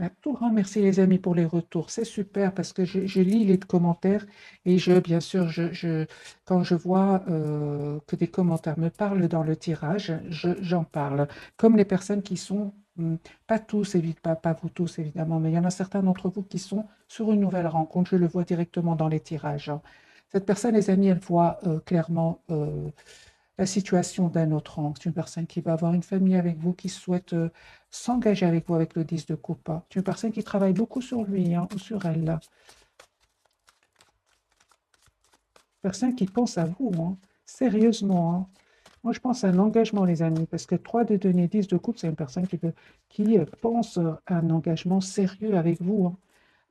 Un tout grand merci les amis pour les retours. C'est super parce que je lis les commentaires et bien sûr, quand je vois que des commentaires me parlent dans le tirage, j'en parle. Comme les personnes qui sont, pas tous, pas vous tous évidemment, mais il y en a certains d'entre vous qui sont sur une nouvelle rencontre. Je le vois directement dans les tirages, hein. Cette personne, les amis, elle voit clairement la situation d'un autre angle. C'est une personne qui va avoir une famille avec vous, qui souhaite s'engager avec vous avec le 10 de coupe, hein. C'est une personne qui travaille beaucoup sur lui, hein, ou sur elle, là. Personne qui pense à vous, hein, sérieusement, hein. Moi, je pense à un engagement, les amis, parce que 3 de denier, 10 de coupe, c'est une personne qui pense à un engagement sérieux avec vous, hein.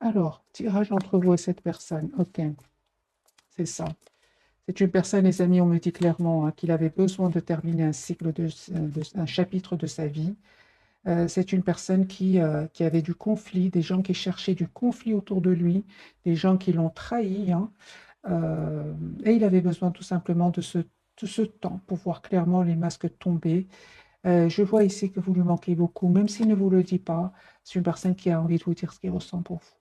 Alors, tirage entre vous et cette personne. OK, c'est ça. C'est une personne, les amis, on me dit clairement, hein, qu'il avait besoin de terminer un cycle, un chapitre de sa vie. C'est une personne qui avait du conflit, des gens qui cherchaient du conflit autour de lui, des gens qui l'ont trahi, hein. Euh, et il avait besoin tout simplement de ce temps pour voir clairement les masques tomber. Je vois ici que vous lui manquez beaucoup, même s'il ne vous le dit pas. C'est une personne qui a envie de vous dire ce qu'il ressent pour vous.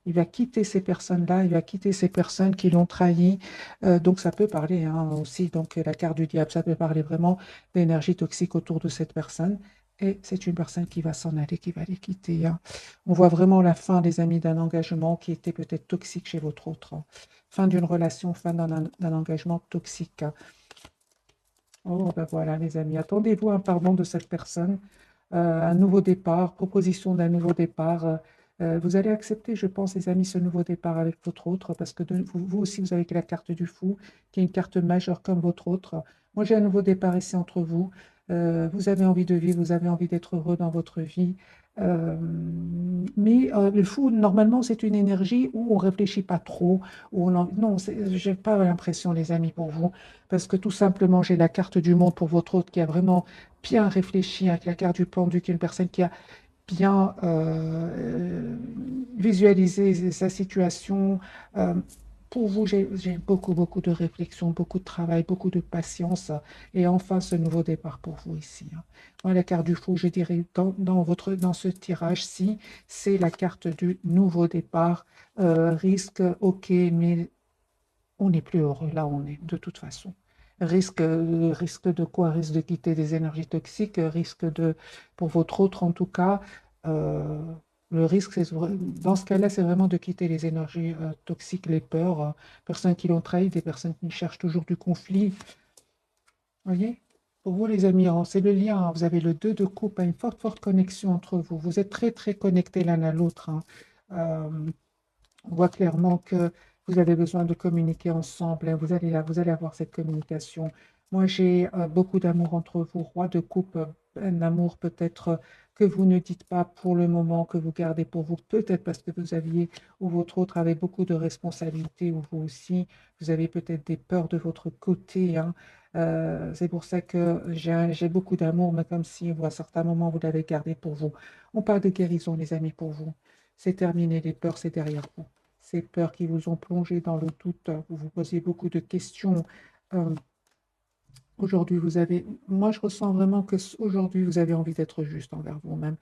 Il va quitter ces personnes-là, il va quitter ces personnes qui l'ont trahi. Donc ça peut parler, hein, aussi, donc la carte du diable, ça peut parler vraiment d'énergie toxique autour de cette personne. Et c'est une personne qui va s'en aller, qui va les quitter, hein. On voit vraiment la fin, les amis, d'un engagement qui était peut-être toxique chez votre autre, hein. Fin d'une relation, fin d'un engagement toxique, hein. Oh, ben voilà, les amis, attendez-vous un pardon de cette personne, un nouveau départ, proposition d'un nouveau départ. Vous allez accepter, je pense, les amis, ce nouveau départ avec votre autre, parce que vous aussi, vous avez la carte du fou, qui est une carte majeure comme votre autre. Moi, j'ai un nouveau départ ici entre vous. Vous avez envie de vivre, vous avez envie d'être heureux dans votre vie. Euh, mais le fou, normalement, c'est une énergie où on réfléchit pas trop, non, j'ai pas l'impression, les amis, pour vous, parce que tout simplement, j'ai la carte du monde pour votre autre qui a vraiment bien réfléchi, avec la carte du pendu, qui est une personne qui a bien visualisé sa situation. Euh, pour vous, j'ai beaucoup, beaucoup de réflexion, beaucoup de travail, beaucoup de patience. Et enfin, ce nouveau départ pour vous ici, hein. Moi, la carte du fou, je dirais, dans ce tirage-ci, c'est la carte du nouveau départ. Risque, ok, mais on n'est plus heureux là où on est, de toute façon. Risque de quoi? Risque de quitter des énergies toxiques, pour votre autre en tout cas, euh, le risque, dans ce cas-là, c'est vraiment de quitter les énergies toxiques, les peurs, personnes qui l'ont trahi, des personnes qui cherchent toujours du conflit. Vous voyez? Pour vous, les amis, hein, c'est le lien, hein. Vous avez le 2 de coupe, hein, une forte, forte connexion entre vous. Vous êtes très, très connectés l'un à l'autre, hein. Euh, on voit clairement que vous avez besoin de communiquer ensemble, hein. Vous allez avoir cette communication. Moi, j'ai beaucoup d'amour entre vous, roi de coupe, un amour peut-être que vous ne dites pas pour le moment, que vous gardez pour vous, peut-être parce que vous aviez, ou votre autre avait beaucoup de responsabilités, ou vous aussi, vous avez peut-être des peurs de votre côté, hein. C'est pour ça que j'ai beaucoup d'amour, mais comme si, à certains moments, vous l'avez gardé pour vous. On parle de guérison, les amis, pour vous. C'est terminé, les peurs, c'est derrière vous. Ces peurs qui vous ont plongé dans le doute, vous vous posiez beaucoup de questions. Euh, Aujourd'hui, moi je ressens vraiment que aujourd'hui, vous avez envie d'être juste envers vous-même.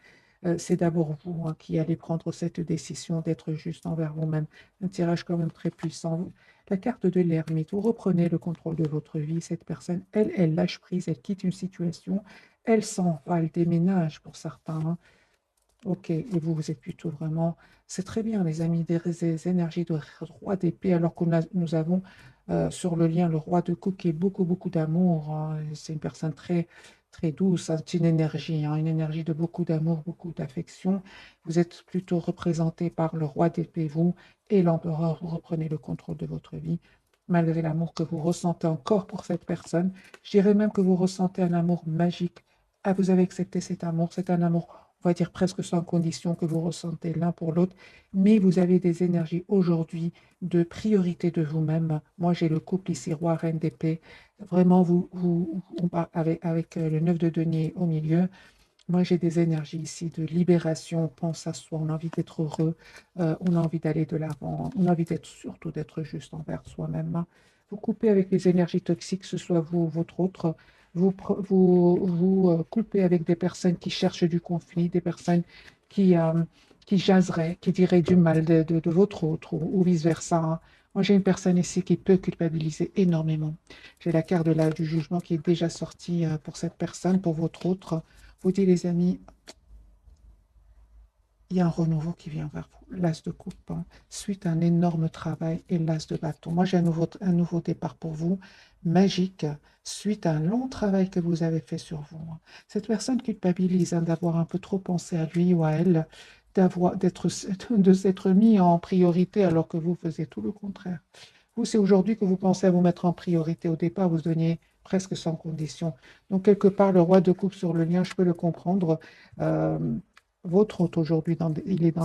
C'est d'abord vous, hein, qui allez prendre cette décision d'être juste envers vous-même. Un tirage quand même très puissant. La carte de l'ermite, vous reprenez le contrôle de votre vie. Cette personne, elle lâche prise, elle quitte une situation, elle s'en va, elle déménage pour certains, hein. Ok, et vous, vous êtes plutôt vraiment, c'est très bien, les amis, des énergies de roi d'épée, alors que nous avons sur le lien le roi de coupe qui est beaucoup, beaucoup d'amour, hein. C'est une personne très, très douce, hein. C'est une énergie de beaucoup d'amour, beaucoup d'affection. Vous êtes plutôt représenté par le roi d'épée, vous, et l'empereur, vous reprenez le contrôle de votre vie, malgré l'amour que vous ressentez encore pour cette personne. Je dirais même que vous ressentez un amour magique. Ah, vous avez accepté cet amour, c'est un amour, on va dire presque sans condition, que vous ressentez l'un pour l'autre, mais vous avez des énergies aujourd'hui de priorité de vous-même. Moi, j'ai le couple ici, roi, reine d'épée. Vraiment, on part avec le 9 de denier au milieu. Moi, j'ai des énergies ici de libération. On pense à soi, on a envie d'être heureux, on a envie d'aller de l'avant, on a envie surtout d'être juste envers soi-même. Vous coupez avec les énergies toxiques, que ce soit vous ou votre autre. Vous coupez avec des personnes qui cherchent du conflit, des personnes qui, qui jaserait, qui dirait du mal de votre autre ou vice-versa, hein. Moi, j'ai une personne ici qui peut culpabiliser énormément. J'ai la carte de du jugement qui est déjà sortie pour cette personne, pour votre autre. Vous dites, les amis, il y a un renouveau qui vient vers vous. L'as de coupe, hein, suite à un énorme travail et l'as de bâton. Moi, j'ai un nouveau départ pour vous, magique, suite à un long travail que vous avez fait sur vous, hein. Cette personne culpabilise, hein, d'avoir un peu trop pensé à lui ou à elle, de s'être mis en priorité alors que vous faisiez tout le contraire. Vous, c'est aujourd'hui que vous pensez à vous mettre en priorité. Au départ, vous donniez presque sans condition. Donc, quelque part, le roi de coupe sur le lien, je peux le comprendre. Euh, Votre hôte aujourd'hui, il est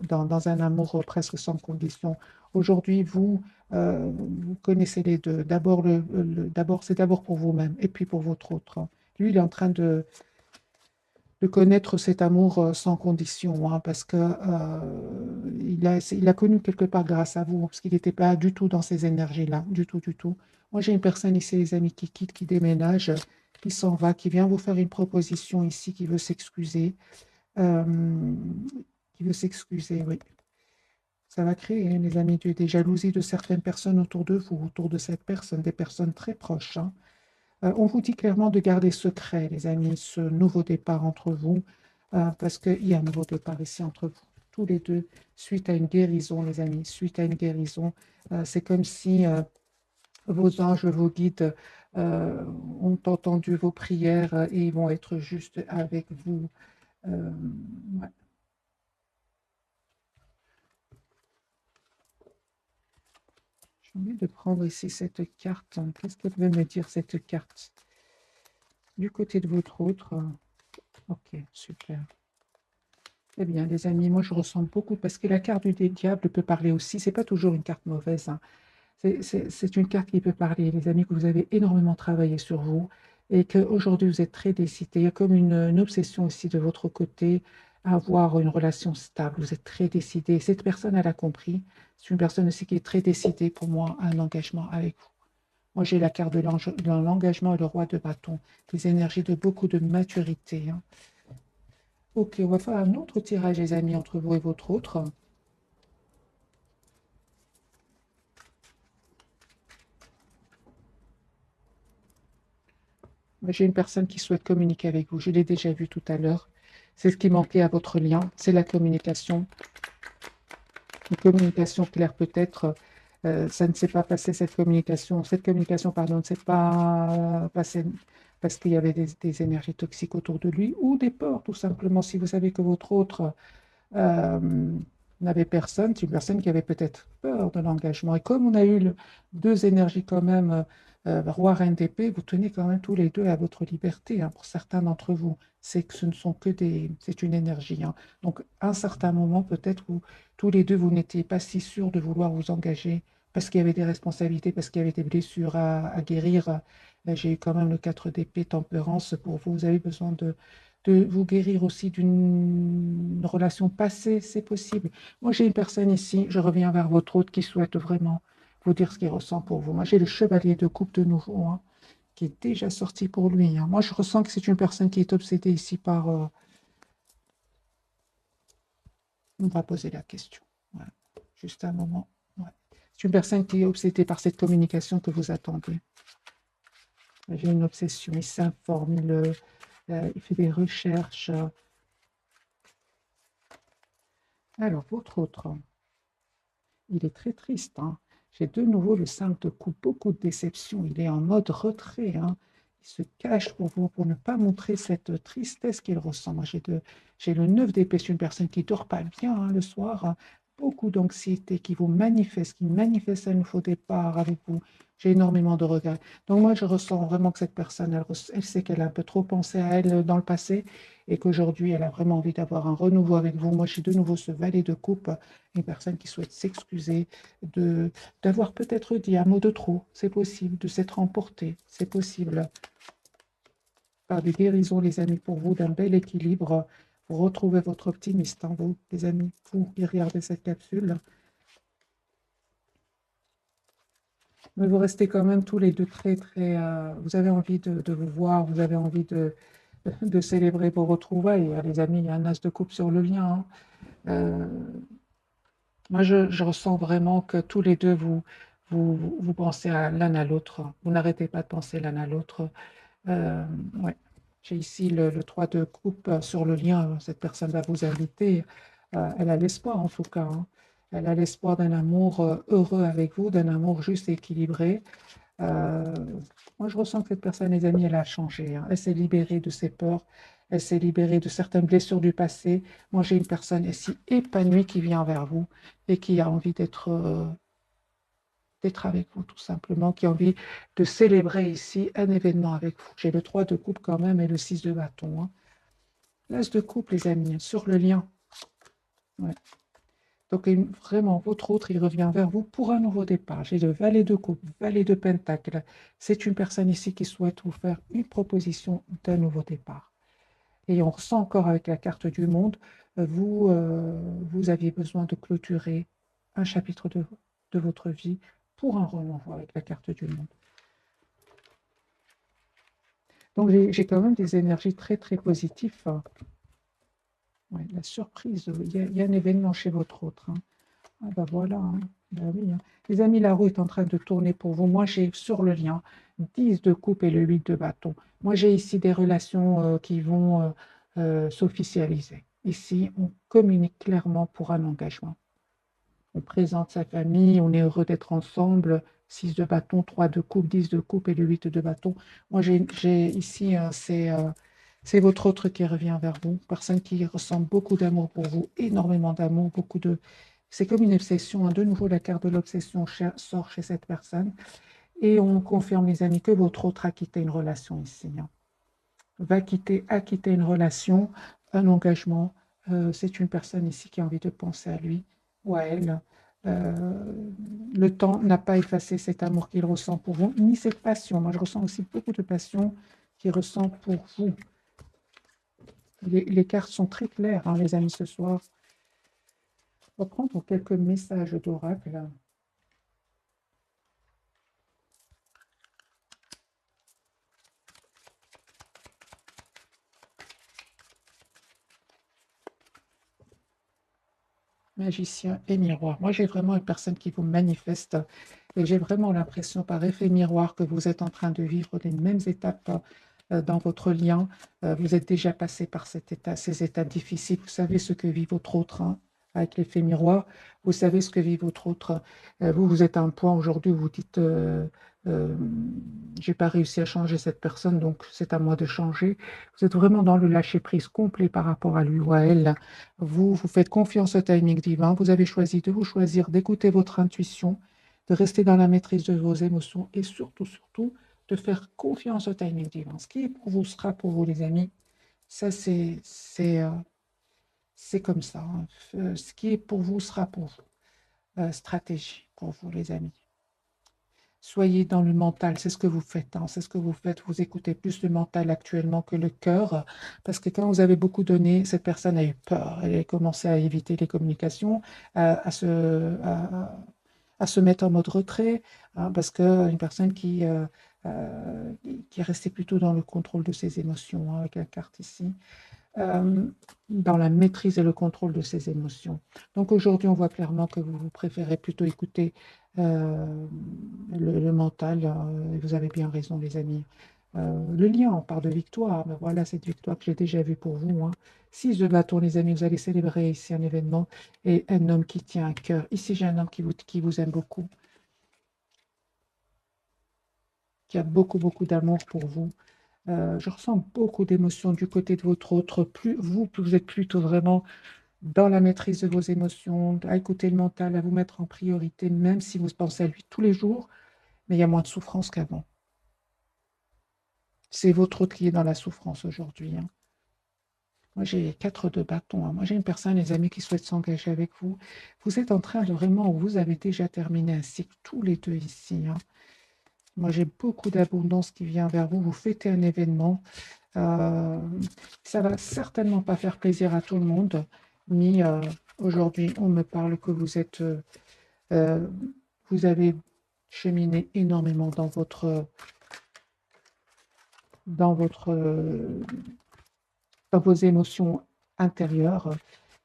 dans un amour presque sans condition. Aujourd'hui, vous connaissez les deux. C'est d'abord pour vous-même et puis pour votre autre. Lui, il est en train de connaître cet amour sans condition, hein, parce que il a connu quelque part grâce à vous, parce qu'il n'était pas du tout dans ces énergies-là, du tout, du tout. Moi, j'ai une personne ici, les amis, qui quitte, qui déménage, qui s'en va, qui vient vous faire une proposition ici, euh, qui veut s'excuser, oui. Ça va créer, hein, les amis, des jalousies de certaines personnes autour de vous, autour de cette personne, des personnes très proches, hein. On vous dit clairement de garder secret, les amis, ce nouveau départ entre vous, parce qu'il y a un nouveau départ ici entre vous, tous les deux, suite à une guérison, les amis, suite à une guérison. C'est comme si vos anges, vos guides ont entendu vos prières et ils vont être juste avec vous. Euh, ouais. J'ai envie de prendre ici cette carte. Qu'est-ce qu'elle veut me dire, cette carte? Du côté de votre autre. Ok, super. Eh bien, les amis, moi je ressens beaucoup parce que la carte du diable peut parler aussi. C'est pas toujours une carte mauvaise, hein. C'est une carte qui peut parler, les amis, que vous avez énormément travaillé sur vous et qu'aujourd'hui vous êtes très décidés. Il y a comme une obsession aussi de votre côté à avoir une relation stable. Vous êtes très décidés. Cette personne, elle a compris. C'est une personne aussi qui est très décidée pour moi à un engagement avec vous. Moi, j'ai la carte de l'engagement et le roi de bâton, des énergies de beaucoup de maturité, hein. Ok, on va faire un autre tirage, les amis, entre vous et votre autre. J'ai une personne qui souhaite communiquer avec vous. Je l'ai déjà vu tout à l'heure. C'est ce qui manquait à votre lien, c'est la communication. Une communication claire peut-être. Ça ne s'est pas passé, cette communication, pardon, ne s'est pas passée parce qu'il y avait des énergies toxiques autour de lui ou des peurs, tout simplement. Si vous savez que votre autre n'avait personne, c'est une personne qui avait peut-être peur de l'engagement. Et comme on a eu deux énergies quand même, roi, reine d'épée, vous tenez quand même tous les deux à votre liberté, hein, pour certains d'entre vous. C'est que ce ne sont que c'est une énergie, hein. Donc, à un certain moment, peut-être, tous les deux, vous n'étiez pas si sûrs de vouloir vous engager parce qu'il y avait des responsabilités, parce qu'il y avait des blessures à guérir. J'ai eu quand même le 4 d'épée, tempérance pour vous. Vous avez besoin de vous guérir aussi d'une relation passée, c'est possible. Moi, j'ai une personne ici, je reviens vers votre autre qui souhaite vraiment vous dire ce qu'il ressent pour vous. Moi, j'ai le chevalier de coupe de nouveau, hein, qui est déjà sorti pour lui, hein. Moi, je ressens que c'est une personne qui est obsédée ici par... on va poser la question. Voilà. Juste un moment. Ouais. C'est une personne qui est obsédée par cette communication que vous attendez. J'ai une obsession, il s'informe, il fait des recherches. Alors, votre autre. Il est très triste, hein. J'ai de nouveau le 5 de coupe, beaucoup de déception. Il est en mode retrait, hein. Il se cache pour vous, pour ne pas montrer cette tristesse qu'il ressent. Moi, j'ai le 9 d'épée, c'est une personne qui ne dort pas bien, hein, le soir, hein. Beaucoup d'anxiété qui manifeste un nouveau départ avec vous. J'ai énormément de regrets. Donc moi, je ressens vraiment que cette personne, elle sait qu'elle a un peu trop pensé à elle dans le passé et qu'aujourd'hui, elle a vraiment envie d'avoir un renouveau avec vous. Moi, j'ai de nouveau ce valet de coupe, une personne qui souhaite s'excuser, d'avoir peut-être dit un mot de trop, c'est possible, de s'être emporté, c'est possible, par des guérisons, les amis, pour vous, d'un bel équilibre, pour retrouver votre optimiste en vous, les amis, vous qui regardez cette capsule. Mais vous restez quand même tous les deux très, très... vous avez envie de vous voir, vous avez envie de célébrer vos retrouvailles. Les amis, il y a un as de coupe sur le lien, hein. Euh, Moi, je ressens vraiment que tous les deux, vous pensez à l'un à l'autre. Vous n'arrêtez pas de penser l'un à l'autre. Euh, ouais. J'ai ici le 3 de coupe sur le lien. Cette personne va vous inviter. Elle a l'espoir, en tout cas, hein. Elle a l'espoir d'un amour heureux avec vous, d'un amour juste et équilibré. Euh, Moi, je ressens que cette personne, les amis, elle a changé, hein. Elle s'est libérée de ses peurs. Elle s'est libérée de certaines blessures du passé. Moi, j'ai une personne ici épanouie qui vient vers vous et qui a envie d'être avec vous, tout simplement, qui a envie de célébrer ici un événement avec vous. J'ai le 3 de coupe quand même et le 6 de bâton, hein. L'as de coupe, les amis, sur le lien. Ouais. Donc, vraiment, votre autre, il revient vers vous pour un nouveau départ. J'ai le valet de coupe, valet de pentacle. C'est une personne ici qui souhaite vous faire une proposition d'un nouveau départ. Et on ressent encore avec la carte du monde, vous aviez besoin de clôturer un chapitre de votre vie pour un renouveau avec la carte du monde. Donc, j'ai quand même des énergies très, très positives. Ouais, la surprise, il y a un événement chez votre autre, hein. Ah ben voilà, hein. Ben oui, hein. Les amis, la roue est en train de tourner pour vous. Moi, j'ai sur le lien 10 de coupe et le 8 de bâton. Moi, j'ai ici des relations qui vont s'officialiser. Ici, on communique clairement pour un engagement. On présente sa famille, on est heureux d'être ensemble. 6 de bâton, 3 de coupe, 10 de coupe et le 8 de bâton. Moi, j'ai ici, c'est votre autre qui revient vers vous. Personne qui ressent beaucoup d'amour pour vous, énormément d'amour, beaucoup de... C'est comme une obsession, hein. De nouveau, la carte de l'obsession sort chez cette personne. Et on confirme, les amis, que votre autre a quitté une relation ici, hein. A quitté une relation, un engagement. C'est une personne ici qui a envie de penser à lui ou à elle. Euh, le temps n'a pas effacé cet amour qu'il ressent pour vous, ni cette passion. Moi, je ressens aussi beaucoup de passion qu'il ressent pour vous. Les cartes sont très claires, hein, les amis, ce soir. On va prendre quelques messages d'oracle. Magicien et miroir. Moi, j'ai vraiment une personne qui vous manifeste et j'ai vraiment l'impression par effet miroir que vous êtes en train de vivre les mêmes étapes dans votre lien. Vous êtes déjà passé par ces étapes difficiles. Vous savez ce que vit votre autre, hein, avec l'effet miroir. Vous savez ce que vit votre autre. Vous êtes à un point aujourd'hui où vous dites euh, j'ai pas réussi à changer cette personne, donc c'est à moi de changer. Vous êtes vraiment dans le lâcher-prise complet par rapport à lui ou à elle. Vous faites confiance au timing divin. Vous avez choisi de vous choisir, d'écouter votre intuition, de rester dans la maîtrise de vos émotions et surtout, surtout, de faire confiance au timing divin. Ce qui est pour vous sera pour vous, les amis. Ça, c'est comme ça, hein. Ce qui est pour vous sera pour vous. Stratégie pour vous, les amis. Soyez dans le mental, c'est ce que vous faites, hein, c'est ce que vous faites. Vous écoutez plus le mental actuellement que le cœur, parce que quand vous avez beaucoup donné, cette personne a eu peur. Elle a commencé à éviter les communications, à se mettre en mode retrait, hein, parce qu'une personne qui est restée plutôt dans le contrôle de ses émotions, hein, avec la carte ici, euh, dans la maîtrise et le contrôle de ses émotions. Donc aujourd'hui, on voit clairement que vous préférez plutôt écouter le mental. Et vous avez bien raison, les amis. Le lien, on parle de victoire. Mais voilà, cette victoire que j'ai déjà vue pour vous, hein. 6 de bâton, les amis, vous allez célébrer ici un événement et un homme qui tient à cœur. Ici, j'ai un homme qui vous aime beaucoup, qui a beaucoup, beaucoup d'amour pour vous. Je ressens beaucoup d'émotions du côté de votre autre. Vous êtes plutôt vraiment dans la maîtrise de vos émotions, à écouter le mental, à vous mettre en priorité, même si vous pensez à lui tous les jours, mais il y a moins de souffrance qu'avant. C'est votre autre qui est dans la souffrance aujourd'hui, hein. Moi, j'ai 4 de bâton, hein. Moi, j'ai une personne, les amis, qui souhaite s'engager avec vous. Vous êtes en train de vraiment, vous avez déjà terminé un cycle, tous les deux ici, hein. Moi, j'ai beaucoup d'abondance qui vient vers vous. Vous fêtez un événement. Euh, Ça va certainement pas faire plaisir à tout le monde, mais aujourd'hui, on me parle que euh, vous avez cheminé énormément dans votre dans vos émotions intérieures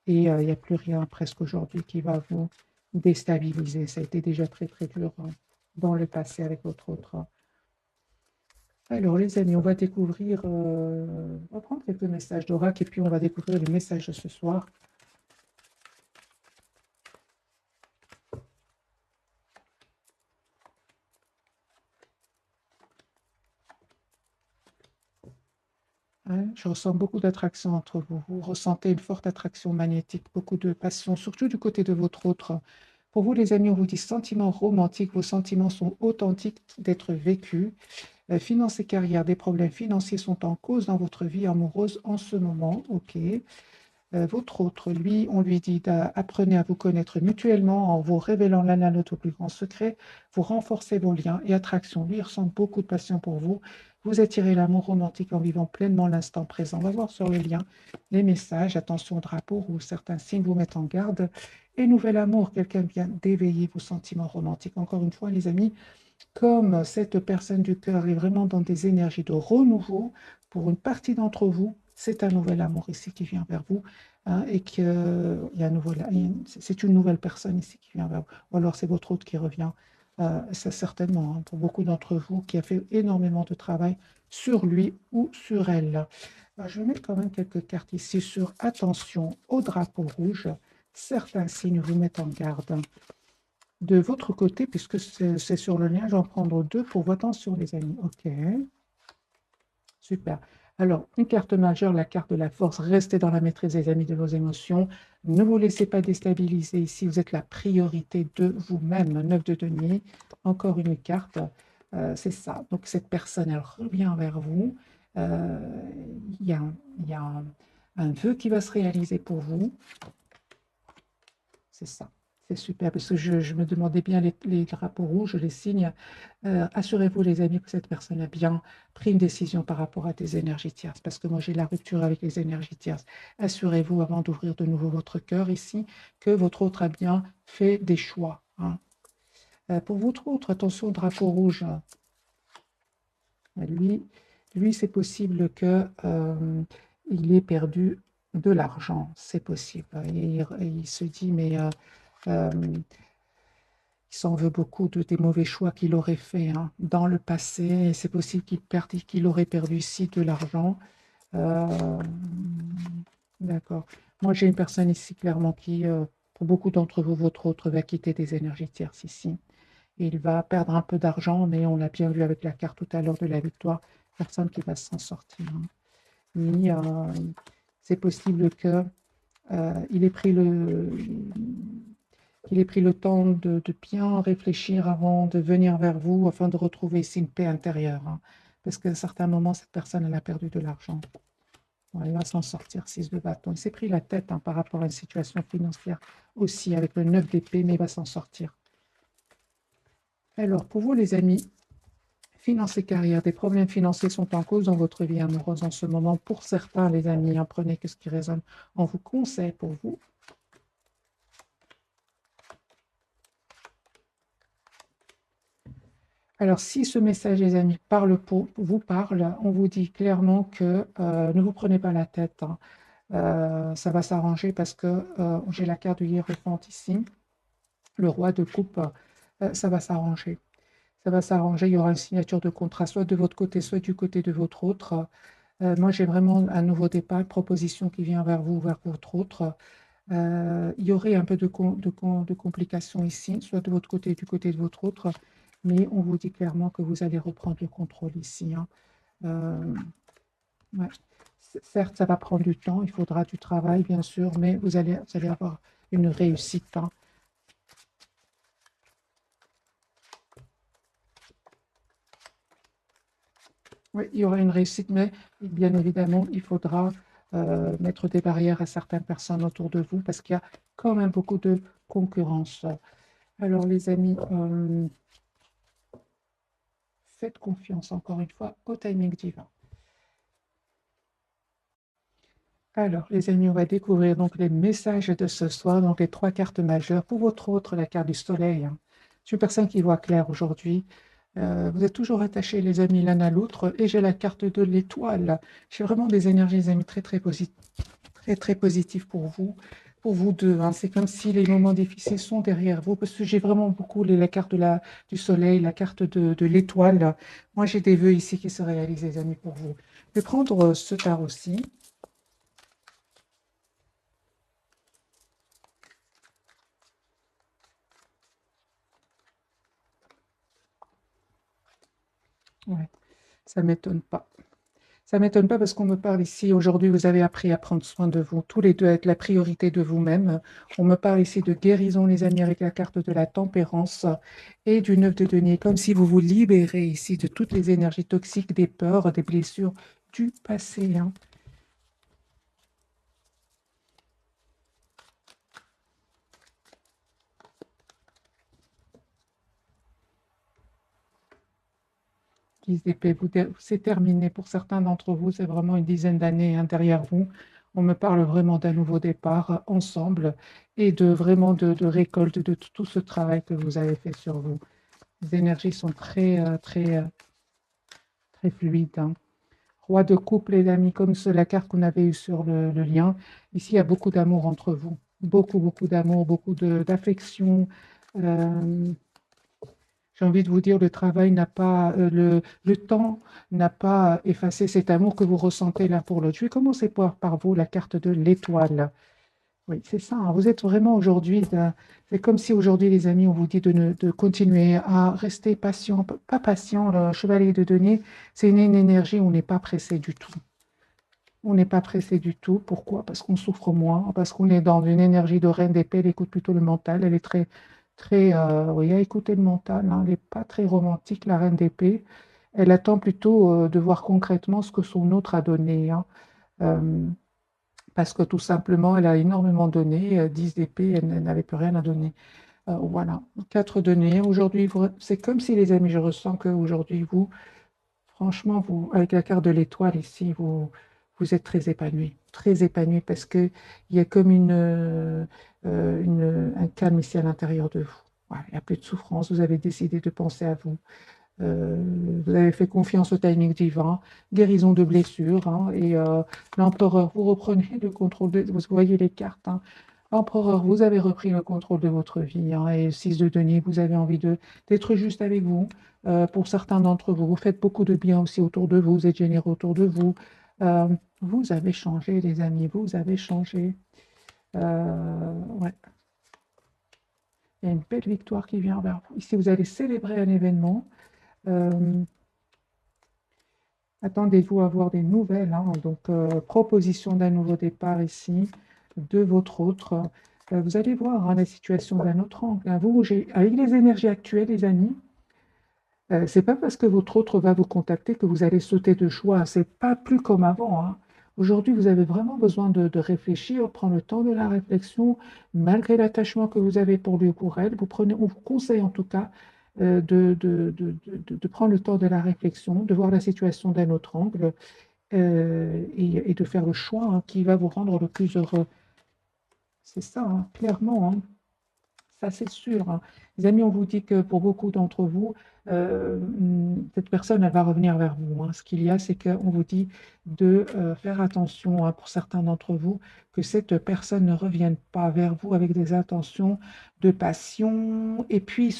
et il n'y a plus rien presque aujourd'hui qui va vous déstabiliser. Ça a été déjà très très dur dans le passé avec votre autre. Alors les amis, on va découvrir, on va prendre quelques messages d'Oracle et puis on va découvrir les messages de ce soir. Ouais, je ressens beaucoup d'attraction entre vous. Vous ressentez une forte attraction magnétique, beaucoup de passion, surtout du côté de votre autre. Pour vous, les amis, on vous dit sentiments romantiques. Vos sentiments sont authentiques d'être vécus. Finances et carrière, des problèmes financiers sont en cause dans votre vie amoureuse en ce moment. OK. Votre autre, lui, on lui dit apprenez à vous connaître mutuellement en vous révélant l'un à l'autre au plus grand secret. Vous renforcez vos liens et attractions. Lui, il ressent beaucoup de passion pour vous. Vous attirez l'amour romantique en vivant pleinement l'instant présent. On va voir sur le lien les messages. Attention, drapeau rouge, certains signes vous mettent en garde. Et nouvel amour, quelqu'un vient d'éveiller vos sentiments romantiques. Encore une fois, les amis, comme cette personne du cœur est vraiment dans des énergies de renouveau, pour une partie d'entre vous, c'est un nouvel amour ici qui vient vers vous, hein, et que c'est une nouvelle personne ici qui vient vers vous. Ou alors c'est votre autre qui revient, ça certainement, hein, pour beaucoup d'entre vous, qui a fait énormément de travail sur lui ou sur elle. Alors, je vais mettre quand même quelques cartes ici sur attention au drapeau rouge. Certains signes vous mettent en garde. De votre côté, puisque c'est sur le lien, je vais en prendre deux pour vos attention, les amis. OK, super. Alors, une carte majeure, la carte de la force. Restez dans la maîtrise, des amis, de vos émotions. Ne vous laissez pas déstabiliser ici. Vous êtes la priorité de vous-même. 9 de denier. Encore une carte. C'est ça. Donc, cette personne, elle revient vers vous. Euh, Il y a, il y a un vœu qui va se réaliser pour vous. C'est ça. C'est super, parce que je me demandais bien les drapeaux rouges, les signes. Assurez-vous, les amis, que cette personne a bien pris une décision par rapport à des énergies tierces, parce que moi, j'ai la rupture avec les énergies tierces. Assurez-vous, avant d'ouvrir de nouveau votre cœur ici, que votre autre a bien fait des choix, hein. Pour votre autre, attention, drapeau rouge. Lui, c'est possible que, il ait perdu de l'argent. C'est possible. Et il se dit, mais il s'en veut beaucoup des mauvais choix qu'il aurait fait, hein, dans le passé. Et c'est possible qu'il aurait perdu ici de l'argent. D'accord. Moi, j'ai une personne ici clairement qui, pour beaucoup d'entre vous, votre autre va quitter des énergies tierces ici. Et il va perdre un peu d'argent, mais on l'a bien vu avec la carte tout à l'heure de la victoire, personne qui va s'en sortir, hein. Ni, c'est possible que il ait pris le temps de bien réfléchir avant de venir vers vous, afin de retrouver ici une paix intérieure, hein. Parce qu'à un certain moment, cette personne, elle a perdu de l'argent. Bon, elle va s'en sortir, 6 de bâton. Il s'est pris la tête, hein, par rapport à une situation financière aussi, avec le 9 d'épée, mais il va s'en sortir. Alors, pour vous, les amis, finances et carrière, des problèmes financiers sont en cause dans votre vie amoureuse en ce moment. Pour certains, les amis, hein, prenez que ce qui résonne en vous conseille pour vous. Alors, si ce message, les amis, vous parle, on vous dit clairement que ne vous prenez pas la tête, hein. Ça va s'arranger parce que j'ai la carte du hiérophant ici, le roi de coupe, ça va s'arranger. Ça va s'arranger, il y aura une signature de contrat, soit de votre côté, soit du côté de votre autre. Moi, j'ai vraiment un nouveau départ, une proposition qui vient vers vous, vers votre autre. Il y aurait un peu de complications ici, soit de votre côté, du côté de votre autre, mais on vous dit clairement que vous allez reprendre le contrôle ici, hein. Ouais. Certes, ça va prendre du temps, il faudra du travail, bien sûr, mais vous allez avoir une réussite, hein. Oui, il y aura une réussite, mais bien évidemment, il faudra mettre des barrières à certaines personnes autour de vous parce qu'il y a quand même beaucoup de concurrence. Alors, les amis, faites confiance encore une fois au timing divin. Alors, les amis, on va découvrir donc les messages de ce soir, donc les 3 cartes majeures. Pour votre autre, la carte du soleil, hein. Je suis une personne qui voit clair aujourd'hui. Vous êtes toujours attachés, les amis, l'un à l'autre. Et j'ai la carte de l'étoile. J'ai vraiment des énergies, les amis, très, très positives pour vous deux, hein. C'est comme si les moments difficiles sont derrière vous, parce que j'ai vraiment beaucoup la carte du soleil, la carte de l'étoile. Moi, j'ai des vœux ici qui se réalisent, les amis, pour vous. Je vais prendre ce tarot-ci. Ouais, ça m'étonne pas. Ça m'étonne pas parce qu'on me parle ici, aujourd'hui, vous avez appris à prendre soin de vous, tous les deux, à être la priorité de vous-même. On me parle ici de guérison, les amis, avec la carte de la tempérance et du 9 de denier, comme si vous vous libérez ici de toutes les énergies toxiques, des peurs, des blessures du passé, hein. C'est terminé pour certains d'entre vous, c'est vraiment une dizaine d'années, hein, derrière vous. On me parle vraiment d'un nouveau départ ensemble et de vraiment de récolte de tout ce travail que vous avez fait sur vous. Les énergies sont très fluides, hein. Roi de coupe, les amis, comme la carte qu'on avait eue sur le lien. Ici, il y a beaucoup d'amour entre vous. Beaucoup, beaucoup d'amour, beaucoup d'affection. Euh, j'ai envie de vous dire, le travail n'a pas, le temps n'a pas effacé cet amour que vous ressentez l'un pour l'autre. Je vais commencer par vous, la carte de l'étoile. Oui, c'est ça, hein. Vous êtes vraiment aujourd'hui, c'est comme si aujourd'hui, les amis, on vous dit de continuer à rester patient, pas patient, le chevalier de denier, c'est une énergie où on n'est pas pressé du tout. On n'est pas pressé du tout. Pourquoi? Parce qu'on souffre moins, parce qu'on est dans une énergie de reine d'épée, elle écoute plutôt le mental, elle est très, oui, à écouter le mental, hein. Elle n'est pas très romantique, la reine d'épée. Elle attend plutôt de voir concrètement ce que son autre a donné, hein. Euh, Parce que tout simplement, elle a énormément donné, 10 d'épée, elle n'avait plus rien à donner. Voilà, 4 deniers. Aujourd'hui, c'est comme si, les amis, je ressens qu'aujourd'hui, vous, franchement, vous, avec la carte de l'étoile ici, vous êtes très épanoui parce qu'il y a comme un calme ici à l'intérieur de vous. Voilà, il n'y a plus de souffrance, vous avez décidé de penser à vous. Vous avez fait confiance au timing divin, guérison de blessures, hein, et l'empereur, vous reprenez le contrôle vous voyez les cartes, hein. Empereur, vous avez repris le contrôle de votre vie, hein, et 6 de denier, vous avez envie d'être juste avec vous. Pour certains d'entre vous, vous faites beaucoup de bien aussi autour de vous, vous êtes généreux autour de vous. Euh, vous avez changé, les amis, vous avez changé. Ouais, il y a une belle victoire qui vient vers vous. Ici, vous allez célébrer un événement. Euh, Attendez-vous à avoir des nouvelles, hein. Donc, proposition d'un nouveau départ ici, de votre autre. Vous allez voir, hein, la situation d'un autre angle, hein. Avec les énergies actuelles, les amis, c'est pas parce que votre autre va vous contacter que vous allez sauter de joie. C'est pas plus comme avant, hein. Aujourd'hui, vous avez vraiment besoin de réfléchir, prendre le temps de la réflexion, malgré l'attachement que vous avez pour lui ou pour elle. On vous conseille en tout cas de prendre le temps de la réflexion, de voir la situation d'un autre angle, et de faire le choix, hein, qui va vous rendre le plus heureux. C'est ça, hein, clairement, hein. Ça, c'est sûr, hein. Les amis, on vous dit que pour beaucoup d'entre vous, cette personne, elle va revenir vers vous, hein. Ce qu'il y a, c'est qu'on vous dit de faire attention, hein, pour certains d'entre vous, que cette personne ne revienne pas vers vous avec des intentions de passion et puis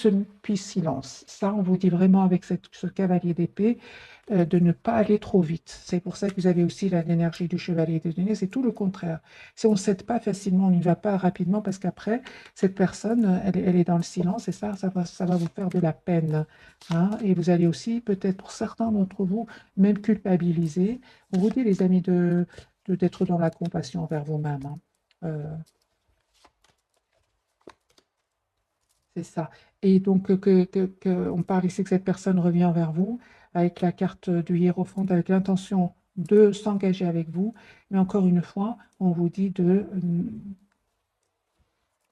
silence. Ça, on vous dit vraiment avec ce cavalier d'épée, de ne pas aller trop vite. C'est pour ça que vous avez aussi l'énergie du chevalier de denier, c'est tout le contraire. Si on ne cède pas facilement, on n'y va pas rapidement parce qu'après, cette personne, elle est dans le silence et ça va vous faire de la peine, hein. Et vous allez aussi, peut-être pour certains d'entre vous, même culpabiliser. On vous dit, les amis, d'être dans la compassion envers vous-même, hein. Euh, c'est ça. Et donc, on parle ici que cette personne revient vers vous avec la carte du hiérophante, avec l'intention de s'engager avec vous. Mais encore une fois, on vous dit de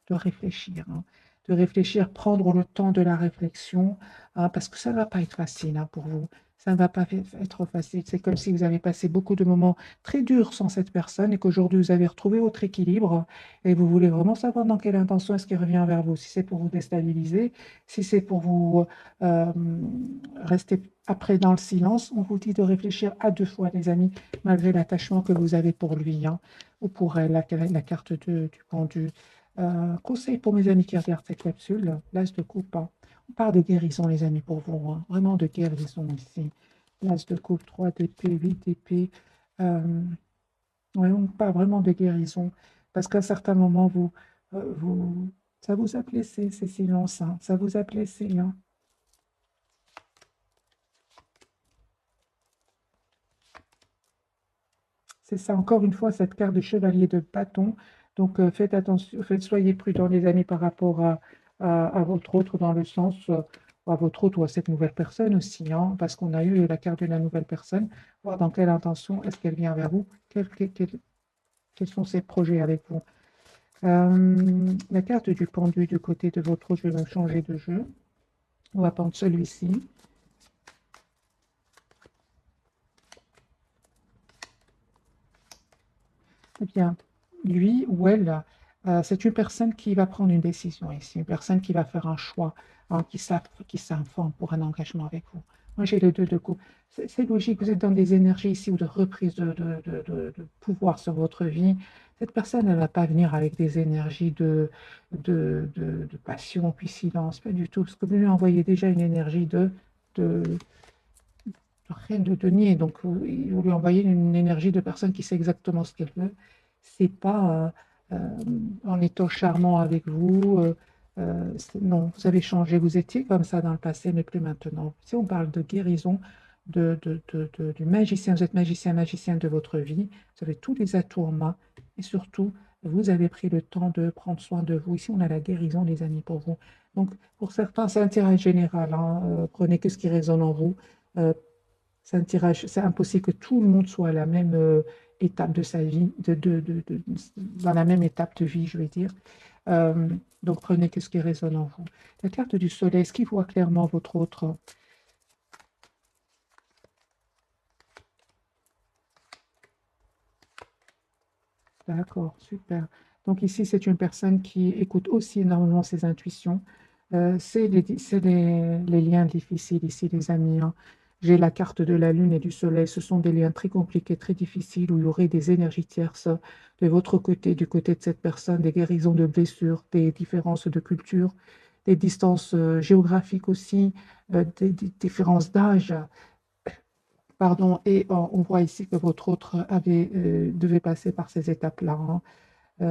réfléchir, hein. de réfléchir, prendre le temps de la réflexion, hein, parce que ça ne va pas être facile hein, pour vous. Ça ne va pas être facile. C'est comme si vous avez passé beaucoup de moments très durs sans cette personne et qu'aujourd'hui vous avez retrouvé votre équilibre et vous voulez vraiment savoir dans quelle intention est-ce qu'il revient vers vous. Si c'est pour vous déstabiliser, si c'est pour vous euh, rester après dans le silence, on vous dit de réfléchir à deux fois, les amis, malgré l'attachement que vous avez pour lui hein, ou pour elle, la carte du pendu. Conseil pour mes amis qui regardent cette capsule, l'as de coupe. Hein. On parle de guérison, les amis, pour vous. Hein. Vraiment de guérison ici. L'as de coupe, 3 d'épée, 8 d'épée. Ouais, on parle vraiment de guérison. Parce qu'à un certain moment, ça vous a blessé, ces silences. Hein. Ça vous a blessé. Hein. C'est ça, encore une fois, cette carte de chevalier de bâton. Donc, faites attention, soyez prudents, les amis, par rapport à votre autre, dans le sens, à votre autre ou à cette nouvelle personne aussi, hein, parce qu'on a eu la carte de la nouvelle personne, voir dans quelle intention est-ce qu'elle vient vers vous, quels sont ses projets avec vous. La carte du pendu du côté de votre autre, je vais même changer de jeu. On va prendre celui-ci. Eh bien, lui ou elle, c'est une personne qui va prendre une décision ici, une personne qui va faire un choix, hein, qui s'informe pour un engagement avec vous. Moi, j'ai le 2 de coupe. C'est logique, vous êtes dans des énergies ici ou de reprise de pouvoir sur votre vie. Cette personne, elle ne va pas venir avec des énergies de passion, puis silence, pas du tout, parce que vous lui envoyez déjà une énergie de, rien de denier. Donc, vous lui envoyez une énergie de personne qui sait exactement ce qu'elle veut. C'est pas en étant charmant avec vous. Non, vous avez changé. Vous étiez comme ça dans le passé, mais plus maintenant. Si on parle de guérison du magicien, vous êtes magicien, magicien de votre vie. Vous avez tous les atouts en main. Et surtout, vous avez pris le temps de prendre soin de vous. Ici, on a la guérison, les amis, pour vous. Donc, pour certains, c'est un tirage général. Hein. Prenez que ce qui résonne en vous. Euh, c'est un tirage, c'est impossible que tout le monde soit à la même étape de sa vie, dans la même étape de vie, je vais dire. Euh, donc prenez que ce qui résonne en vous. La carte du soleil, est-ce qu'il voit clairement votre autre? D'accord, super. Donc ici, c'est une personne qui écoute aussi énormément ses intuitions. C'est les liens difficiles ici, les amis. Hein. J'ai la carte de la lune et du soleil. Ce sont des liens très compliqués, très difficiles, où il y aurait des énergies tierces de votre côté, du côté de cette personne, des guérisons de blessures, des différences de culture, des distances géographiques aussi, des différences d'âge. Pardon, et on voit ici que votre autre devait passer par ces étapes-là. Hein.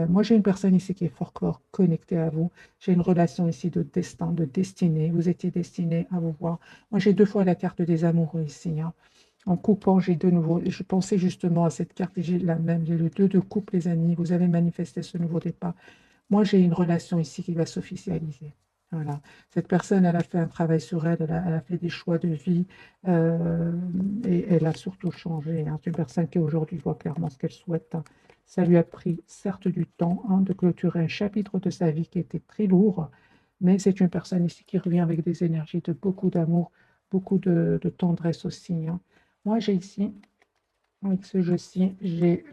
Moi, j'ai une personne ici qui est fort connectée à vous. J'ai une relation ici de destin, de destinée. Vous étiez destiné à vous voir. Moi, j'ai deux fois la carte des amoureux ici. Hein. En coupant, j'ai de nouveau. Je pensais justement à cette carte et j'ai la même. J'ai le 2 de coupe, les amis. Vous avez manifesté ce nouveau départ. Moi, j'ai une relation ici qui va s'officialiser. Voilà. Cette personne, elle a fait un travail sur elle, elle a fait des choix de vie euh, et elle a surtout changé. Hein. C'est une personne qui aujourd'hui voit clairement ce qu'elle souhaite. Hein. Ça lui a pris certes du temps hein, de clôturer un chapitre de sa vie qui était très lourd, mais c'est une personne ici qui revient avec des énergies de beaucoup d'amour, beaucoup de tendresse aussi. Hein. Moi, j'ai ici, avec ce jeu-ci, j'ai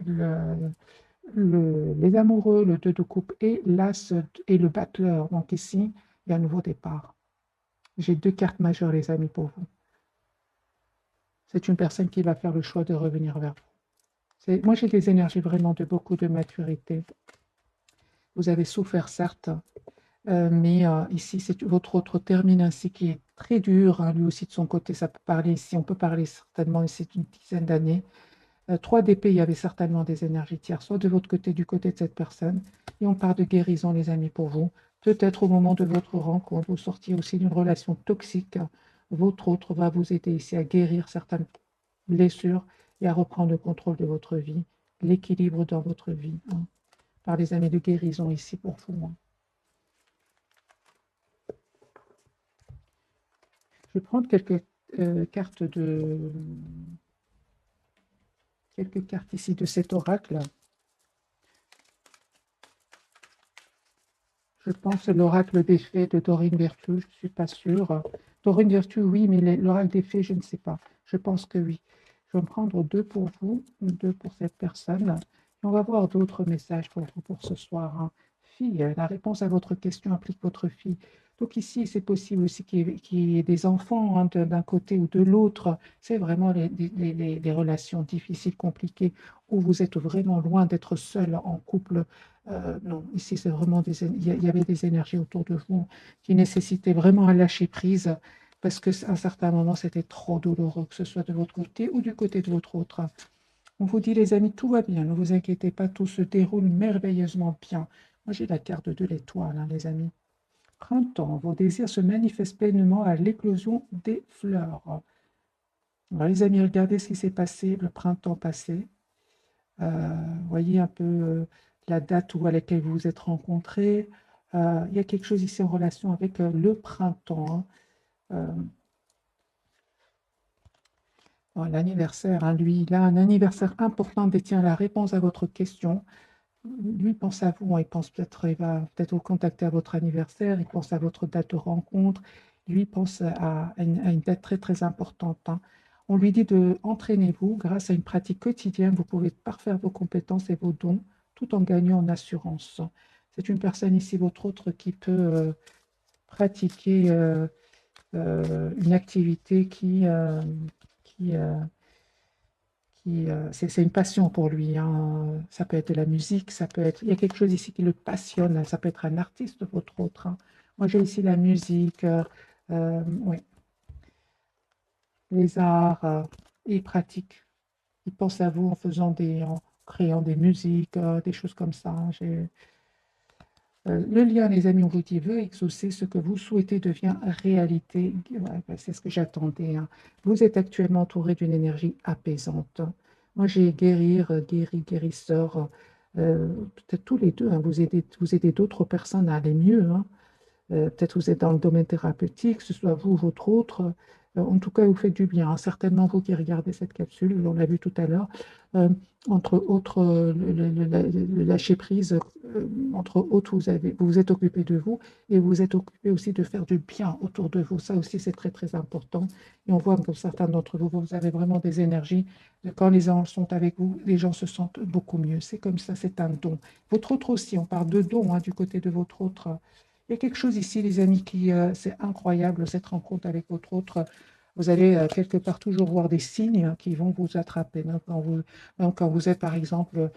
les amoureux, le 2 de coupe et l'as et le battleur. Donc ici, il y a un nouveau départ. J'ai deux cartes majeures, les amis, pour vous. C'est une personne qui va faire le choix de revenir vers vous. Moi, j'ai des énergies vraiment de beaucoup de maturité. Vous avez souffert, certes, mais ici, c'est votre autre termine ainsi qui est très dur. Hein, lui aussi, de son côté, ça peut parler ici. On peut parler certainement ici d'une dizaine d'années. 3 d'épée, il y avait certainement des énergies tiers, soit de votre côté, du côté de cette personne. Et on parle de guérison, les amis, pour vous. Peut-être au moment de votre rencontre, vous sortiez aussi d'une relation toxique. Votre autre va vous aider ici à guérir certaines blessures et à reprendre le contrôle de votre vie, l'équilibre dans votre vie. Hein. Par les amis de guérison ici pour vous. Hein. Je vais prendre cartes quelques cartes ici de cet oracle. Je pense l'oracle des fées de Dorine Virtue, je ne suis pas sûre. Dorine Virtue, oui, mais l'oracle des fées, je ne sais pas. Je pense que oui. Je vais en prendre deux pour vous, deux pour cette personne. Et on va voir d'autres messages pour vous pour ce soir, hein. Fille, la réponse à votre question implique votre fille. Donc ici, c'est possible aussi qu'il y ait des enfants, hein, d'un côté ou de l'autre. C'est vraiment les relations difficiles, compliquées, où vous êtes vraiment loin d'être seul en couple. Non, ici, c'est vraiment il y avait des énergies autour de vous qui nécessitaient vraiment un lâcher prise parce qu'à un certain moment, c'était trop douloureux, que ce soit de votre côté ou du côté de votre autre. On vous dit, les amis, tout va bien, ne vous inquiétez pas, tout se déroule merveilleusement bien. Moi, j'ai la carte de l'étoile, hein, les amis. Printemps, vos désirs se manifestent pleinement à l'éclosion des fleurs. Alors, les amis, regardez ce qui s'est passé le printemps passé. Voyez un peu la date à laquelle vous vous êtes rencontrés. Il y a quelque chose ici en relation avec le printemps, hein. L'anniversaire, hein, lui, il a un anniversaire important, détient la réponse à votre question. Lui pense à vous, hein, il pense peut-être, il va peut-être vous contacter à votre anniversaire, il pense à votre date de rencontre, lui pense à une date très très importante, hein. On lui dit de entraînez-vous grâce à une pratique quotidienne, vous pouvez parfaire vos compétences et vos dons tout en gagnant en assurance. C'est une personne ici, votre autre, qui peut pratiquer une activité qui, euh, c'est une passion pour lui, hein. Ça peut être de la musique, ça peut être, il y a quelque chose ici qui le passionne, ça peut être un artiste, votre autre, hein. Moi, j'ai ici la musique, oui, les arts, il pratique. Il pense à vous en créant des musiques, des choses comme ça, hein. Le lien, les amis, on vous dit, veut exaucer ce que vous souhaitez devient réalité. Ouais, ben, c'est ce que j'attendais, hein. Vous êtes actuellement entouré d'une énergie apaisante. Moi, j'ai guérir, guérisseur. Peut-être tous les deux, hein, vous aidez d'autres personnes à aller mieux, hein. Peut-être vous êtes dans le domaine thérapeutique, que ce soit vous ou votre autre. En tout cas, vous faites du bien, hein. Certainement, vous qui regardez cette capsule, on l'a vu tout à l'heure, euh, entre autres, le lâcher prise, entre autres, vous vous êtes occupé de vous et vous êtes occupé aussi de faire du bien autour de vous. Ça aussi, c'est très, très important. Et on voit que certains d'entre vous, vous avez vraiment des énergies. Quand les gens sont avec vous, les gens se sentent beaucoup mieux. C'est comme ça, c'est un don. Votre autre aussi, on parle de don, hein, du côté de votre autre. Il y a quelque chose ici, les amis, c'est incroyable, cette rencontre avec votre autre. Vous allez quelque part toujours voir des signes qui vont vous attraper, hein. Même quand vous êtes, par exemple,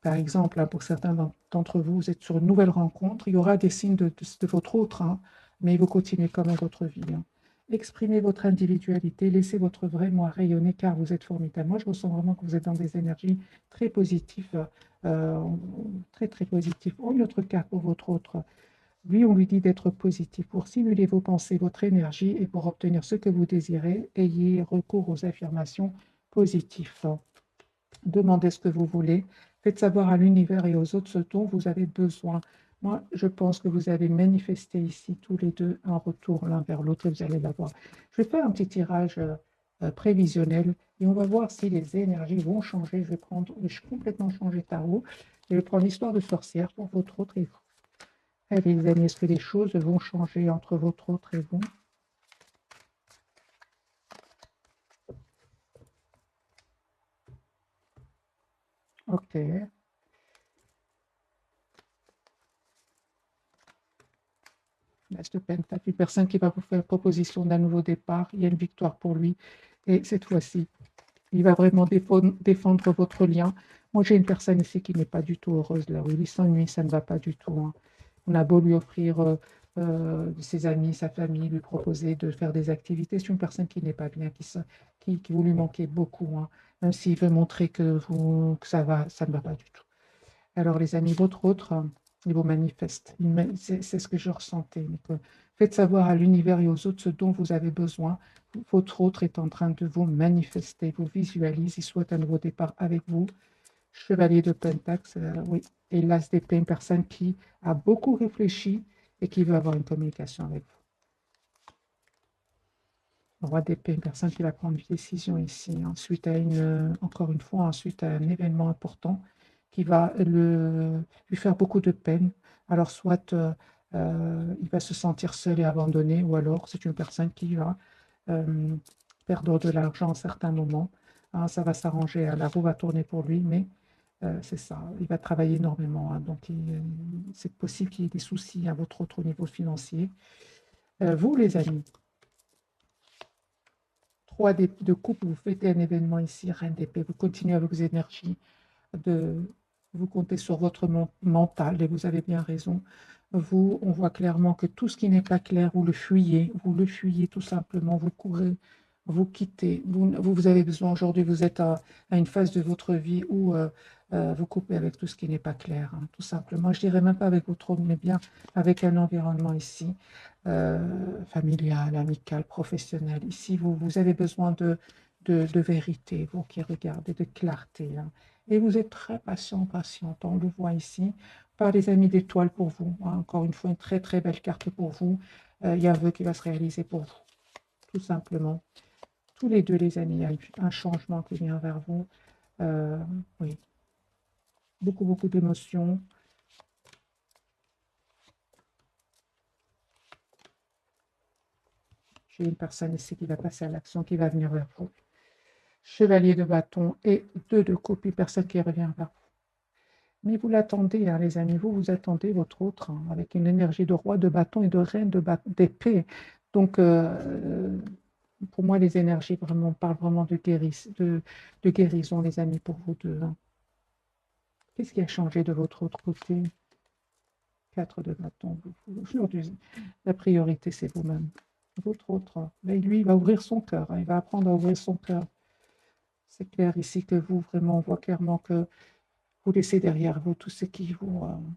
hein, pour certains d'entre vous, vous êtes sur une nouvelle rencontre, il y aura des signes de votre autre, hein, mais vous continuez quand même votre vie, hein. Exprimez votre individualité, laissez votre vrai moi rayonner car vous êtes formidable. Moi, je ressens vraiment que vous êtes dans des énergies très positives, euh, très, très positives. Une autre carte pour votre autre. Lui, on lui dit d'être positif. Pour stimuler vos pensées, votre énergie et pour obtenir ce que vous désirez, ayez recours aux affirmations positives. Demandez ce que vous voulez. Faites savoir à l'univers et aux autres ce dont vous avez besoin. Moi, je pense que vous avez manifesté ici tous les deux un retour l'un vers l'autre et vous allez l'avoir. Je vais faire un petit tirage prévisionnel et on va voir si les énergies vont changer. Je vais complètement changer tarot. Je vais prendre l'histoire de sorcière pour votre autre et vous. Allez, les amis, est-ce que les choses vont changer entre votre autre et vous? Ok. L'As de Pentacle, une personne qui va vous faire proposition d'un nouveau départ. Il y a une victoire pour lui. Et cette fois-ci, il va vraiment défendre votre lien. Moi, j'ai une personne ici qui n'est pas du tout heureuse là où il s'ennuie, ça ne va pas du tout, hein. On a beau lui offrir ses amis, sa famille, lui proposer de faire des activités. C'est une personne qui n'est pas bien, qui vous lui manquez beaucoup, hein. Même s'il veut montrer que ça va, ça ne va pas du tout. Alors, les amis, votre autre, il vous manifeste. C'est ce que je ressentais. Donc, faites savoir à l'univers et aux autres ce dont vous avez besoin. Votre autre est en train de vous manifester, vous visualise, il souhaite un nouveau départ avec vous. Chevalier de Pentacle, oui. Et l'As d'épée, une personne qui a beaucoup réfléchi et qui veut avoir une communication avec vous. Roi d'épée, une personne qui va prendre une décision ici. Ensuite, encore une fois, ensuite, à un événement important qui va lui faire beaucoup de peine. Alors, soit il va se sentir seul et abandonné, ou alors c'est une personne qui va euh, perdre de l'argent à certains moments. Hein, ça va s'arranger, la roue va tourner pour lui, mais c'est ça, il va travailler énormément. Hein, donc, c'est possible qu'il y ait des soucis à votre autre niveau financier. Vous, les amis, 3 de coupe, vous fêtez un événement ici, Reine d'épée, vous continuez avec vos énergies, de, vous comptez sur votre mental, et vous avez bien raison. Vous, on voit clairement que tout ce qui n'est pas clair, vous le fuyez tout simplement, vous courez, vous quittez. Vous avez besoin aujourd'hui, vous êtes à une phase de votre vie où vous coupez avec tout ce qui n'est pas clair, hein, tout simplement. Je dirais même pas avec votre homme, mais bien avec un environnement ici, familial, amical, professionnel. Ici, vous avez besoin de vérité, vous qui regardez, de clarté, hein. Et vous êtes très patient, patiente, on le voit ici, par les amis d'étoiles pour vous, hein. Encore une fois, une très très belle carte pour vous. Il y a un vœu qui va se réaliser pour vous, tout simplement. Tous les deux, les amis, il y a un changement qui vient vers vous. Euh, oui, beaucoup, beaucoup d'émotions. J'ai une personne ici qui va passer à l'action, qui va venir vers vous. Chevalier de bâton et 2 de coupe, une personne qui revient vers vous. Mais vous l'attendez, hein, les amis, vous attendez votre autre, hein, avec une énergie de roi de bâton et de reine d'épée. Donc, pour moi, les énergies vraiment parlent vraiment de guérison, les amis, pour vous deux, hein. Qu'est-ce qui a changé de votre autre côté? 4 de bâton. Aujourd'hui, la priorité, c'est vous-même. Votre autre, mais lui, il va ouvrir son cœur, hein, il va apprendre à ouvrir son cœur. C'est clair ici que vous, vraiment, on voit clairement que vous laissez derrière vous tout ce qui vous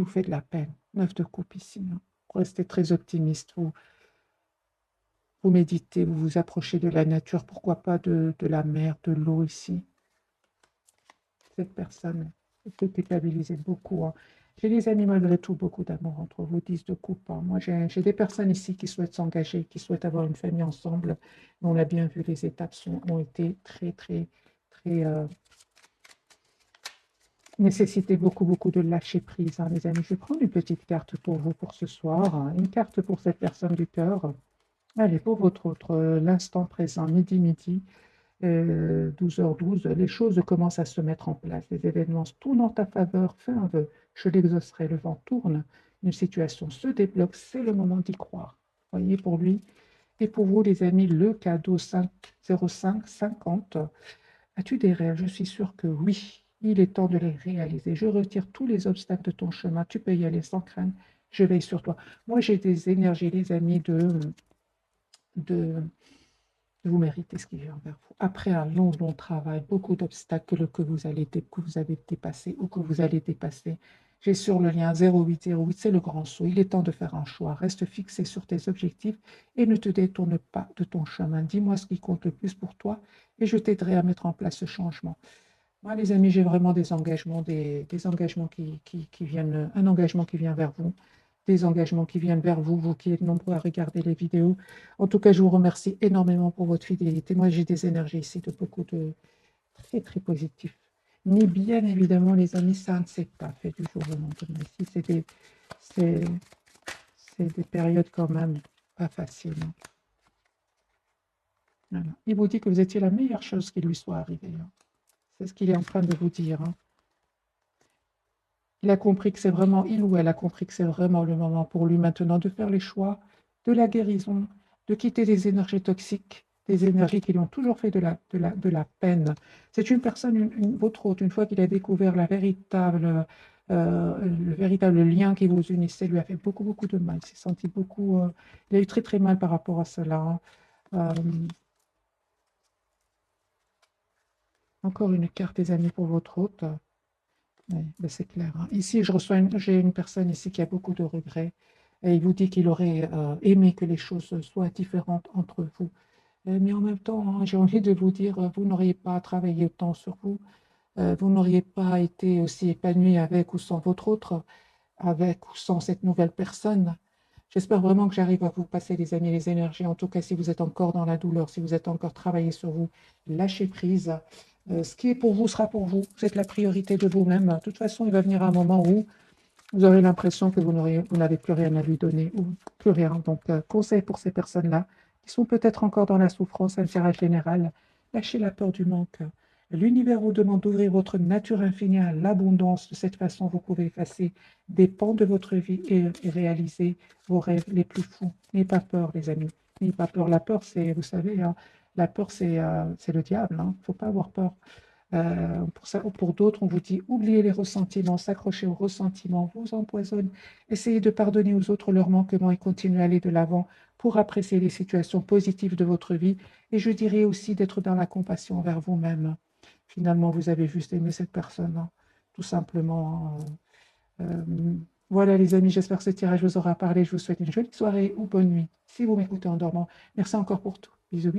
fait de la peine. 9 de coupe ici, hein. Restez très optimiste. Vous méditez, vous vous approchez de la nature, pourquoi pas de la mer, de l'eau ici. Cette personne peut culpabiliser beaucoup, hein. J'ai des amis malgré tout, beaucoup d'amour entre vous, 10 de coupe, hein. Moi, j'ai des personnes ici qui souhaitent s'engager, qui souhaitent avoir une famille ensemble. On l'a bien vu, les étapes ont été très, très, très nécessité beaucoup, beaucoup de lâcher prise, hein, les amis. Je vais prendre une petite carte pour vous pour ce soir, hein. Une carte pour cette personne du cœur. Allez, pour votre autre, l'instant présent, midi, 12h12, les choses commencent à se mettre en place. Les événements tournent en ta faveur. Fais un vœu, je l'exaucerai. Le vent tourne, une situation se débloque. C'est le moment d'y croire. Voyez, pour lui et pour vous, les amis, le cadeau 50550. As-tu des rêves? Je suis sûre que oui. Il est temps de les réaliser. Je retire tous les obstacles de ton chemin. Tu peux y aller sans crainte. Je veille sur toi. Moi, j'ai des énergies, les amis, de vous méritez ce qui vient vers vous. Après un long, long travail, beaucoup d'obstacles que vous avez dépassés ou que vous allez dépasser. J'ai sur le lien 0808, c'est le grand saut. Il est temps de faire un choix. Reste fixé sur tes objectifs et ne te détourne pas de ton chemin. Dis-moi ce qui compte le plus pour toi et je t'aiderai à mettre en place ce changement. Moi, les amis, j'ai vraiment des engagements, des engagements qui viennent, un engagement qui vient vers vous, des engagements qui viennent vers vous, vous qui êtes nombreux à regarder les vidéos. En tout cas, je vous remercie énormément pour votre fidélité. Moi, j'ai des énergies ici de beaucoup de très, très positifs. Mais bien évidemment, les amis, ça ne s'est pas fait du jour au lendemain. Ici, c'est des périodes quand même pas faciles, hein. Voilà. Il vous dit que vous étiez la meilleure chose qui lui soit arrivée, hein. C'est ce qu'il est en train de vous dire, hein. Il a compris que c'est vraiment, il ou elle a compris que c'est vraiment le moment pour lui maintenant de faire les choix de la guérison, de quitter des énergies toxiques, des énergies qui lui ont toujours fait de la peine. C'est une personne, votre autre, une fois qu'il a découvert le véritable lien qui vous unissait, lui a fait beaucoup, beaucoup de mal. Il s'est senti beaucoup, il a eu très, très mal par rapport à cela. Euh, Encore une carte des amis pour votre hôte. Oui, ben c'est clair, hein. Ici, j'ai une personne ici qui a beaucoup de regrets et il vous dit qu'il aurait aimé que les choses soient différentes entre vous. Mais en même temps, hein, j'ai envie de vous dire, vous n'auriez pas travaillé autant sur vous, vous n'auriez pas été aussi épanoui avec ou sans votre autre, avec ou sans cette nouvelle personne. J'espère vraiment que j'arrive à vous passer, les amis, les énergies. En tout cas, si vous êtes encore dans la douleur, si vous êtes encore travaillé sur vous, lâchez prise. Ce qui est pour vous sera pour vous. Vous êtes la priorité de vous-même. De toute façon, il va venir un moment où Vous aurez l'impression que vous n'avez plus rien à lui donner ou plus rien. Donc, conseil pour ces personnes-là qui sont peut-être encore dans la souffrance, un tirage général, lâchez la peur du manque. L'univers vous demande d'ouvrir votre nature infinie à l'abondance. De cette façon, vous pouvez effacer des pans de votre vie et réaliser vos rêves les plus fous. N'ayez pas peur, les amis. N'ayez pas peur. La peur, c'est, vous savez, hein, la peur, c'est le diable. Il ne faut pas avoir peur. Pour ça, pour d'autres, on vous dit oubliez les ressentiments, s'accrocher aux ressentiments vous empoisonne. Essayez de pardonner aux autres leurs manquements et continuez à aller de l'avant pour apprécier les situations positives de votre vie. Et je dirais aussi d'être dans la compassion envers vous-même. Finalement, vous avez juste aimé cette personne, hein, tout simplement. Voilà, les amis, j'espère que ce tirage vous aura parlé. Je vous souhaite une jolie soirée ou bonne nuit si vous m'écoutez en dormant. Merci encore pour tout. Bisous.